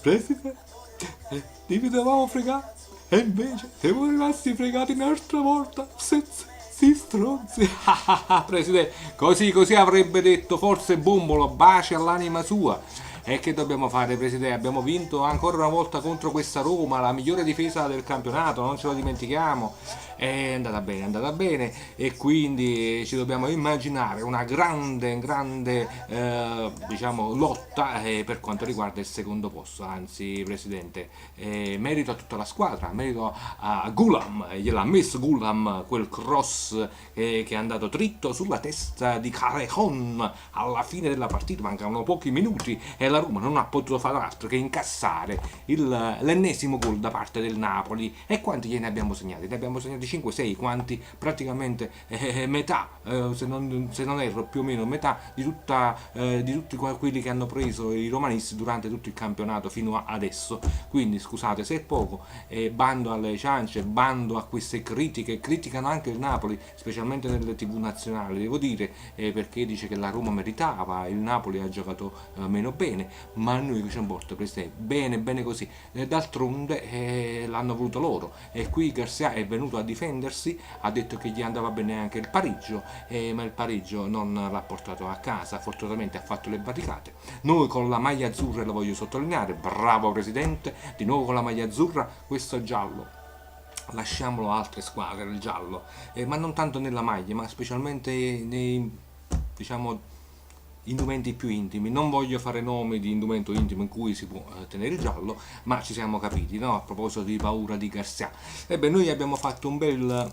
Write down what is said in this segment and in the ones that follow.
Presidente, vi dovevamo fregare e invece siamo rimasti fregati un'altra volta. Si stronzi. Presidente, così avrebbe detto forse Bombolo, baci all'anima sua. E che dobbiamo fare, Presidente? Abbiamo vinto ancora una volta contro questa Roma, la migliore difesa del campionato, non ce lo dimentichiamo. È andata bene e quindi ci dobbiamo immaginare una grande diciamo, lotta per quanto riguarda il secondo posto. Anzi, Presidente, merito a tutta la squadra, merito a Gulam, gliel'ha messo Gulam quel cross che è andato dritto sulla testa di Carejon alla fine della partita, mancavano pochi minuti e la Roma non ha potuto fare altro che incassare l'ennesimo gol da parte del Napoli. E quanti gliene abbiamo segnati? Ne abbiamo segnati 5-6, quanti praticamente metà, se non erro più o meno metà di tutti quelli che hanno preso i romanisti durante tutto il campionato fino a adesso. Quindi scusate se è poco, bando alle ciance, bando a queste critiche, criticano anche il Napoli, specialmente nelle tv nazionali, devo dire, perché dice che la Roma meritava, il Napoli ha giocato meno bene, ma a noi che ci importa, bene così. D'altronde l'hanno voluto loro e qui Garcia è venuto a difendersi, ha detto che gli andava bene anche il pareggio, ma il pareggio non l'ha portato a casa, fortunatamente ha fatto le barricate. Noi con la maglia azzurra, lo voglio sottolineare, bravo Presidente, di nuovo con la maglia azzurra, questo giallo lasciamolo a altre squadre il giallo, ma non tanto nella maglia, ma specialmente nei, diciamo, indumenti più intimi. Non voglio fare nomi di indumento intimo in cui si può tenere il giallo, ma ci siamo capiti, no? A proposito di paura di Garcia. Ebbene, noi abbiamo fatto un bel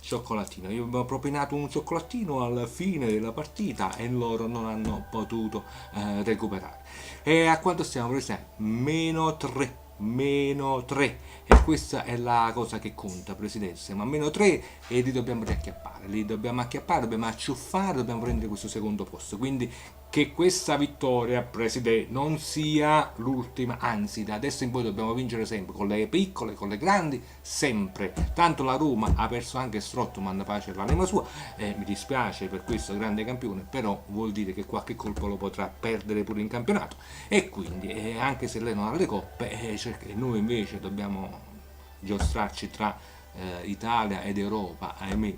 cioccolatino, io avevo propinato un cioccolatino alla fine della partita e loro non hanno potuto recuperare. E a quanto stiamo, Presidente? Meno 3, e questa è la cosa che conta, Presidente. Siamo a meno 3 e li dobbiamo acchiappare, dobbiamo acciuffare, dobbiamo prendere questo secondo posto. Quindi che questa vittoria, Presidente, non sia l'ultima, anzi da adesso in poi dobbiamo vincere sempre, con le piccole, con le grandi, sempre. Tanto la Roma ha perso anche Strottman, pace all'anima sua, mi dispiace per questo grande campione, però vuol dire che qualche colpo lo potrà perdere pure in campionato, e quindi anche se lei non ha le coppe, noi invece dobbiamo giostrarci tra Italia ed Europa, ahimè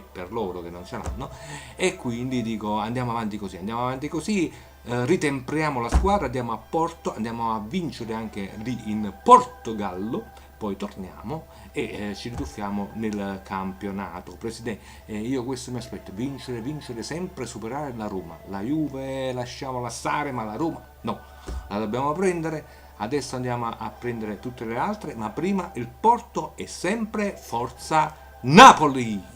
per loro che non ce l'hanno, e quindi dico andiamo avanti così, ritempriamo la squadra, andiamo a Porto, andiamo a vincere anche lì in Portogallo, poi torniamo e ci rituffiamo nel campionato. Presidente, io questo mi aspetto, vincere sempre, superare la Roma. La Juve lasciamola stare, ma la Roma no, la dobbiamo prendere. Adesso andiamo a prendere tutte le altre, ma prima il Porto è sempre forza Napoli!